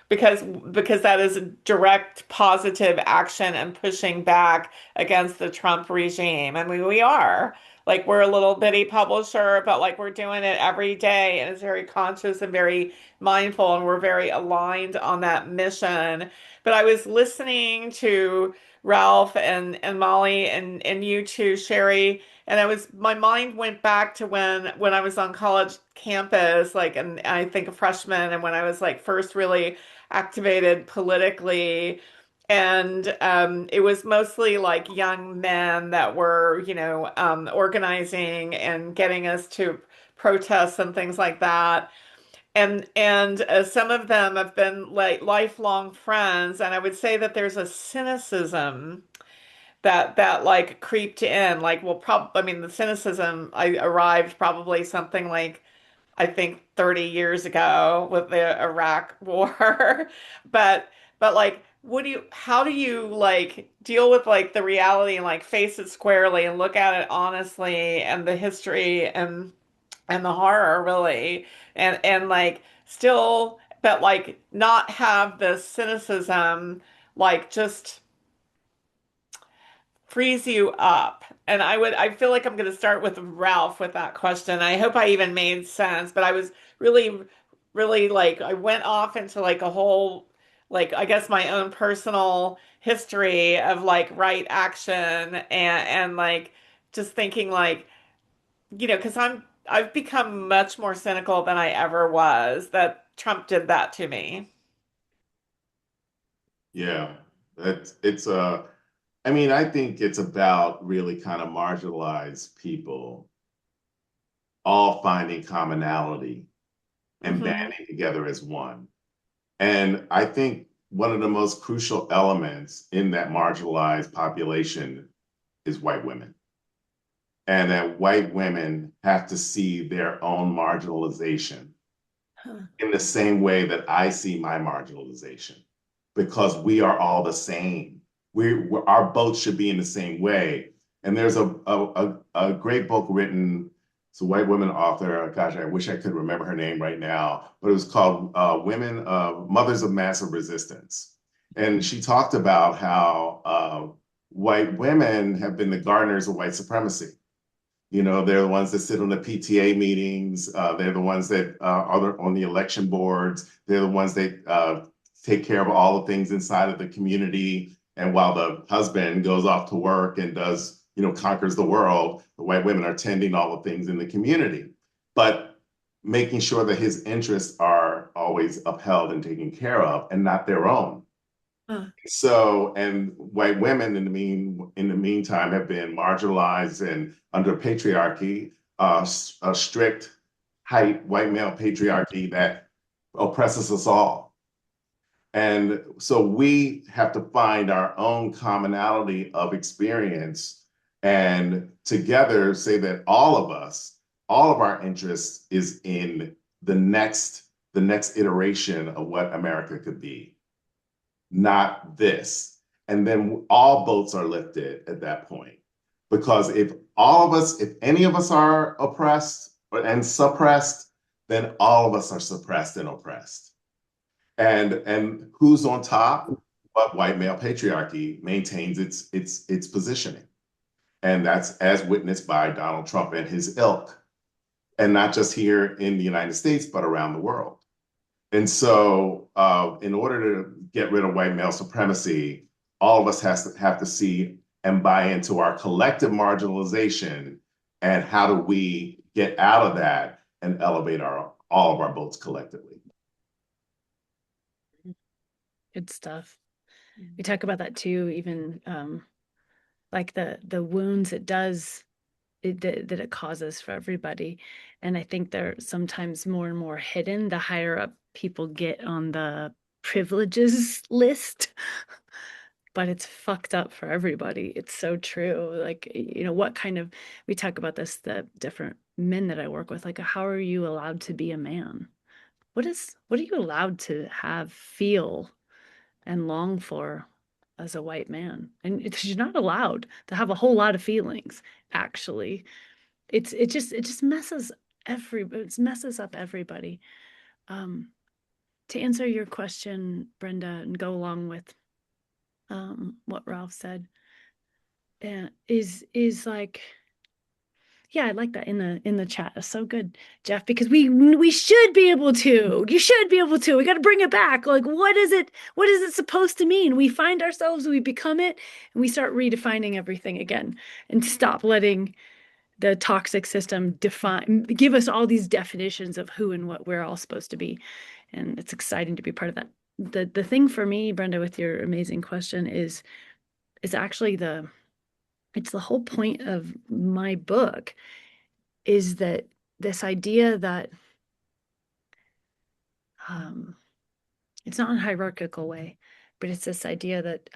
because that is a direct positive action and pushing back against the Trump regime. I mean, we are we're a little bitty publisher, but we're doing it every day and it's very conscious and very mindful and we're very aligned on that mission. But I was listening to Ralph and Molly and you too, Sherry, and my mind went back to when I was on college campus, and I think a freshman, and when I was first really activated politically. And it was mostly young men that were, organizing and getting us to protests and things like that. And some of them have been lifelong friends, and I would say that there's a cynicism that creeped in. I mean, the cynicism I arrived probably something I think 30 years ago with the Iraq War. But how do you deal with the reality and face it squarely and look at it honestly and the history and the horror really and still but not have the cynicism just frees you up? And I feel like I'm going to start with Ralph with that question. I hope I even made sense, but I was really, really I went off into a whole, I guess my own personal history of right action and just thinking because I've become much more cynical than I ever was that Trump did that to me. Yeah, it's I mean, I think it's about really kind of marginalized people all finding commonality and Hmm. banding together as one. And I think one of the most crucial elements in that marginalized population is white women. And that white women have to see their own marginalization Huh. in the same way that I see my marginalization, because we are all the same. Our boats should be in the same way. And there's a great book written. It's a white woman author. Gosh, I wish I could remember her name right now, but it was called "Women, Mothers of Massive Resistance," and she talked about how white women have been the gardeners of white supremacy. They're the ones that sit on the PTA meetings. They're the ones that are on the election boards. They're the ones that take care of all the things inside of the community. And while the husband goes off to work and does, conquers the world, the white women are tending all the things in the community, but making sure that his interests are always upheld and taken care of and not their own. Huh. So, and white women in the meantime have been marginalized and under patriarchy, a strict white male patriarchy that oppresses us all. And so we have to find our own commonality of experience and together say that all of our interest is in the next iteration of what America could be, not this. And then all boats are lifted at that point. Because if any of us are oppressed and suppressed, then all of us are suppressed and oppressed. And who's on top? But white male patriarchy maintains its positioning. And that's as witnessed by Donald Trump and his ilk. And not just here in the United States, but around the world. And so, in order to get rid of white male supremacy, all of us have to see and buy into our collective marginalization, and how do we get out of that and elevate all of our votes collectively. Good stuff. We talk about that too, even like the wounds that it causes for everybody. And I think they're sometimes more and more hidden the higher up people get on the privileges list. But it's fucked up for everybody. It's so true. Like, what kind of, we talk about this, the different men that I work with, like, how are you allowed to be a man? What are you allowed to have, feel, and long for as a white man? And you're not allowed to have a whole lot of feelings, actually. It just it messes up everybody. Um, to answer your question, Brenda, and go along with what Ralph said, is like, yeah, I like that in the chat. It's so good, Jeff, because we should be able to. You should be able to. We got to bring it back. Like, what is it? What is it supposed to mean? We find ourselves, we become it, and we start redefining everything again, and stop letting the toxic system give us all these definitions of who and what we're all supposed to be. And it's exciting to be part of that. The thing for me, Brenda, with your amazing question is actually it's the whole point of my book, is that this idea that um, it's not in a hierarchical way, but it's this idea that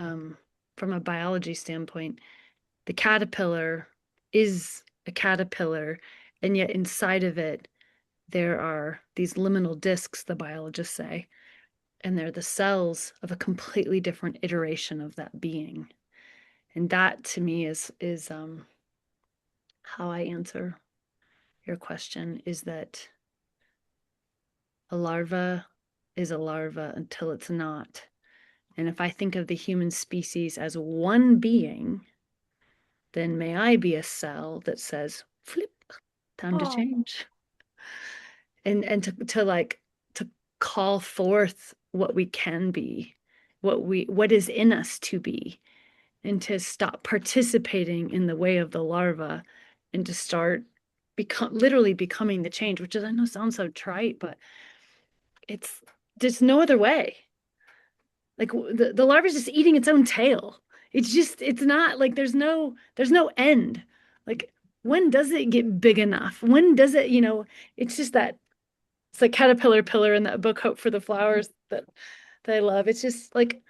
from a biology standpoint, the caterpillar is a caterpillar, and yet inside of it, there are these liminal discs, the biologists say, and they're the cells of a completely different iteration of that being. And that to me is how I answer your question, is that a larva is a larva until it's not. And if I think of the human species as one being, then may I be a cell that says, flip, time to change. And to like to call forth what we can be, what is in us to be, and to stop participating in the way of the larva, and to start literally becoming the change, which is, I know sounds so trite, but it's there's no other way. Like the larva is just eating its own tail. It's not like there's no end. Like, when does it get big enough? When does it, it's just that it's like caterpillar pillar in that book, Hope for the Flowers, that I love. It's just like,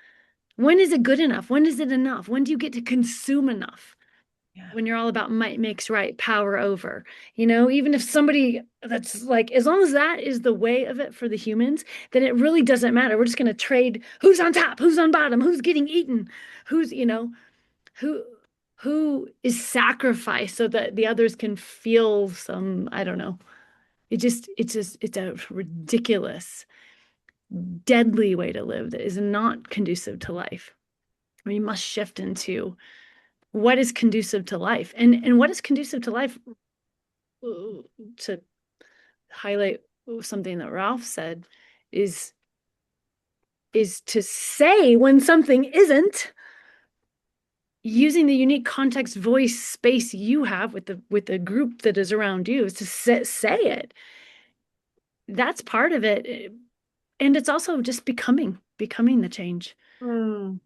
when is it good enough? When is it enough? When do you get to consume enough? Yeah. When you're all about might makes right, power over, even if somebody that's like, as long as that is the way of it for the humans, then it really doesn't matter. We're just going to trade who's on top, who's on bottom, who's getting eaten, who's, who who is sacrificed so that the others can feel some, I don't know. It's a ridiculous, deadly way to live that is not conducive to life. We must shift into what is conducive to life, and what is conducive to life. To highlight something that Ralph said, is to say when something isn't, using the unique context, voice, space you have with the group that is around you, is to say it. That's part of it. And it's also just becoming the change. Mm.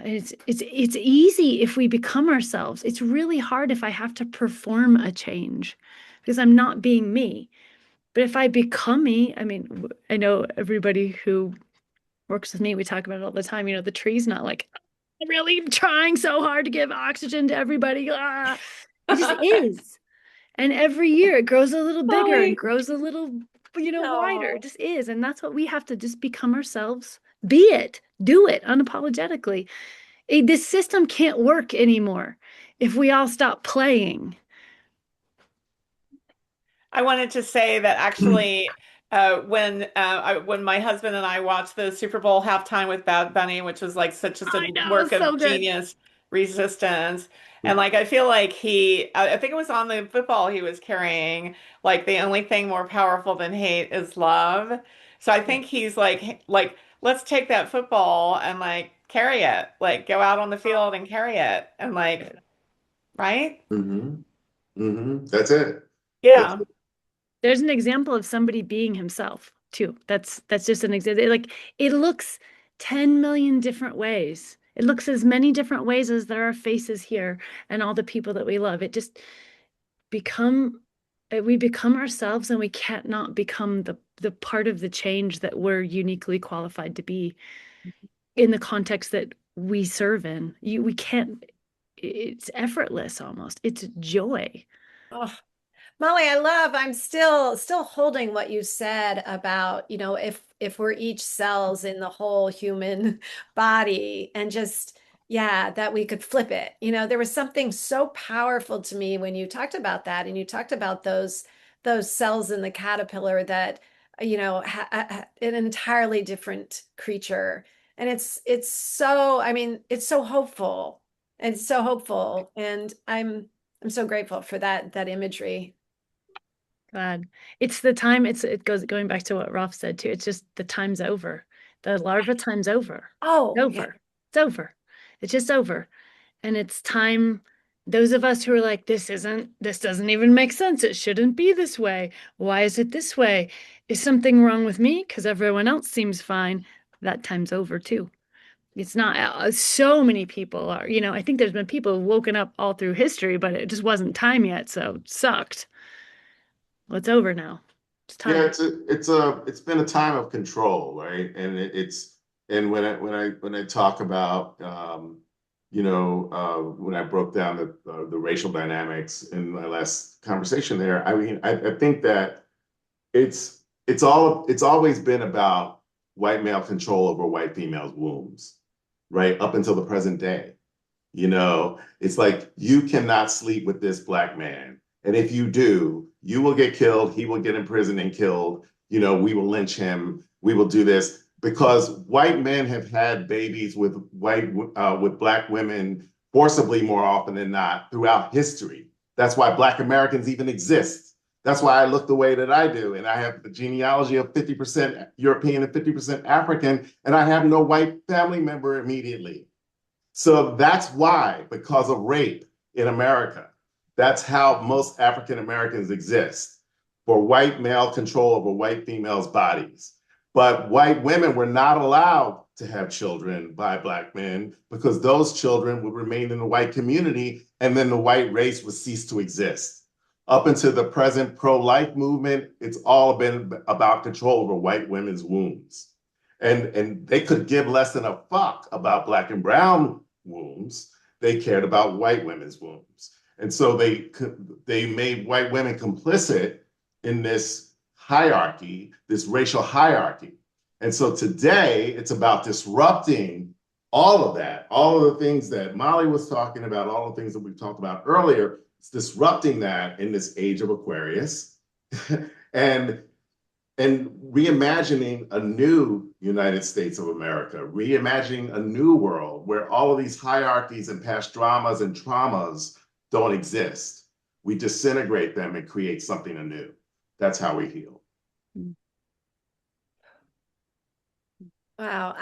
It's easy if we become ourselves. It's really hard if I have to perform a change, because I'm not being me. But if I become me, I mean, I know everybody who works with me, we talk about it all the time. The tree's not like, "I'm really trying so hard to give oxygen to everybody." Ah. It just is. And every year it grows a little bigger and grows a little, wider. No. It just is. And that's what we have to just become ourselves. Be it. Do it unapologetically. This system can't work anymore if we all stop playing. I wanted to say that actually, when my husband and I watched the Super Bowl halftime with Bad Bunny, which was like such just a I know, work it's so of good. genius resistance, and like I feel like I think it was on the football he was carrying, like the only thing more powerful than hate is love. So I think he's like let's take that football and like carry it, like go out on the field and carry it, and like, right? Mm-hmm. Mm-hmm. That's it. That's Yeah. There's an example of somebody being himself too. That's just an example. Like it looks 10 million different ways. It looks as many different ways as there are faces here and all the people that we love. It just become we become ourselves, and we can't not become the part of the change that we're uniquely qualified to be in the context that we serve in. We can't, it's effortless almost. It's joy. Oh, Molly, I'm still holding what you said about, if we're each cells in the whole human body and just, yeah, that we could flip it. There was something so powerful to me when you talked about that, and you talked about those cells in the caterpillar that, an entirely different creature. And it's so, I mean, it's so hopeful. And so hopeful. And I'm so grateful for that imagery. Glad. It's the time, it goes going back to what Ralph said too. It's just the time's over. The larva time's over. It's Oh, yeah. over. It's over. It's just over. And it's time. Those of us who are like, this doesn't even make sense. It shouldn't be this way. Why is it this way? Is something wrong with me? Because everyone else seems fine. That time's over too. It's not, so many people are, I think there's been people who've woken up all through history, but it just wasn't time yet. So it sucked. Well, it's over now. It's Yeah, time. it's been a time of control, right? And it's and when I talk about when I broke down the racial dynamics in my last conversation there, I mean I think that it's always been about white male control over white females' wombs, right? Up until the present day. It's like you cannot sleep with this black man. And if you do, you will get killed. He will get in prison and killed. We will lynch him. We will do this because white men have had babies with black women forcibly more often than not throughout history. That's why black Americans even exist. That's why I look the way that I do. And I have the genealogy of 50% European and 50% African, and I have no white family member immediately. So that's why, because of rape in America, that's how most African Americans exist, for white male control over white females' bodies. But white women were not allowed to have children by black men because those children would remain in the white community and then the white race would cease to exist. Up until the present pro-life movement, it's all been about control over white women's wombs. And they could give less than a fuck about black and brown wombs. They cared about white women's wombs. And so they made white women complicit in this hierarchy, this racial hierarchy. And so today it's about disrupting all of that, all of the things that Molly was talking about, all the things that we talked about earlier. It's disrupting that in this age of Aquarius and reimagining a new United States of America, reimagining a new world where all of these hierarchies and past dramas and traumas don't exist. We disintegrate them and create something anew. That's how we heal. Wow.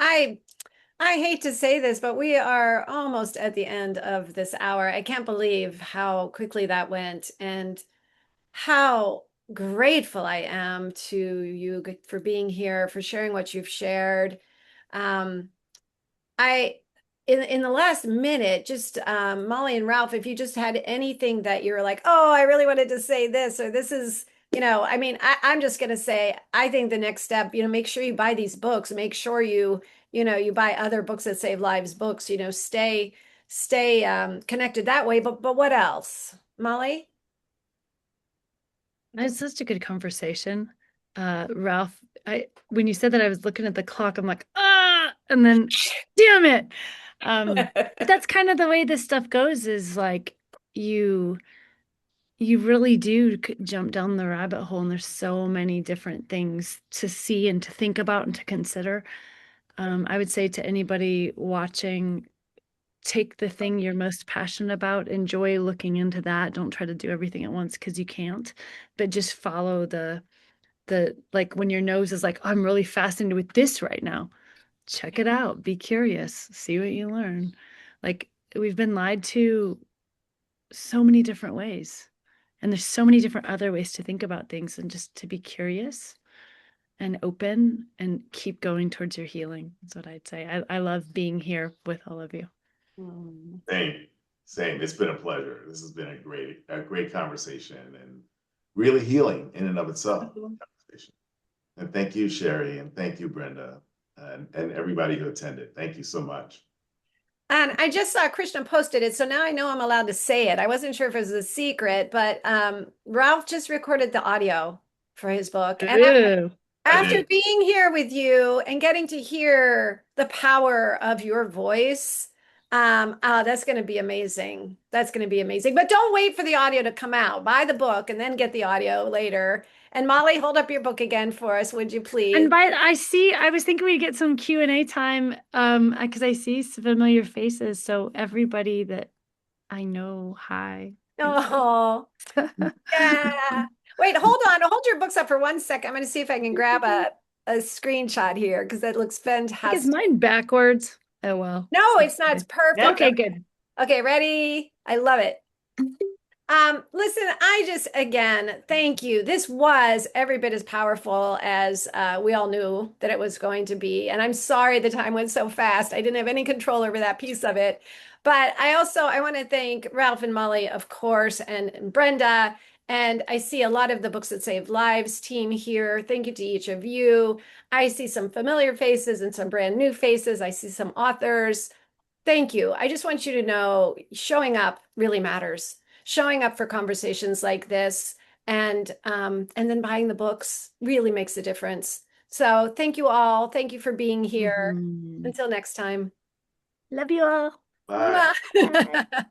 I hate to say this, but we are almost at the end of this hour. I can't believe how quickly that went and how grateful I am to you for being here, for sharing what you've shared. Um, I in the last minute, just Molly and Ralph, if you just had anything that you're like, oh, I really wanted to say this, or this is, I mean, I'm just gonna say, I think the next step, make sure you buy these books, make sure you buy other books that save lives books, stay connected that way. But what else, Molly? It's such a good conversation. Ralph, when you said that, I was looking at the clock. I'm like, and then damn it. But that's kind of the way this stuff goes, is like you really do jump down the rabbit hole, and there's so many different things to see and to think about and to consider. I would say to anybody watching, take the thing you're most passionate about, enjoy looking into that. Don't try to do everything at once because you can't, but just follow the like when your nose is like, I'm really fascinated with this right now. Check it out. Be curious. See what you learn. Like we've been lied to so many different ways. And there's so many different other ways to think about things, and just to be curious and open and keep going towards your healing. That's what I'd say. I love being here with all of you. Same, same. It's been a pleasure. This has been a great conversation, and really healing in and of itself. Conversation. And thank you, Sherry, and thank you, Brenda, and everybody who attended. Thank you so much. And I just saw Krishna posted it, so now I know I'm allowed to say it. I wasn't sure if it was a secret, but Ralph just recorded the audio for his book. And Ooh. after being here with you and getting to hear the power of your voice, that's going to be amazing. That's going to be amazing. But don't wait for the audio to come out. Buy the book and then get the audio later. And Molly, hold up your book again for us, would you please? And I was thinking we'd get some Q&A time, because I see some familiar faces. So everybody that I know, hi. Oh, yeah. Wait, hold on. Hold your books up for 1 second. I'm going to see if I can grab a screenshot here because that looks Is fantastic. mine backwards? Oh, well. No, it's not. It's perfect. Okay, good. Okay, ready? I love it. Listen, again, thank you. This was every bit as powerful as we all knew that it was going to be. And I'm sorry the time went so fast. I didn't have any control over that piece of it. But I want to thank Ralph and Molly, of course, and Brenda. And I see a lot of the Books That Save Lives team here. Thank you to each of you. I see some familiar faces and some brand new faces. I see some authors. Thank you. I just want you to know showing up really matters. Showing up for conversations like this and then buying the books really makes a difference. So thank you all. Thank you for being here. Until next time. Love you all. Bye. Mwah.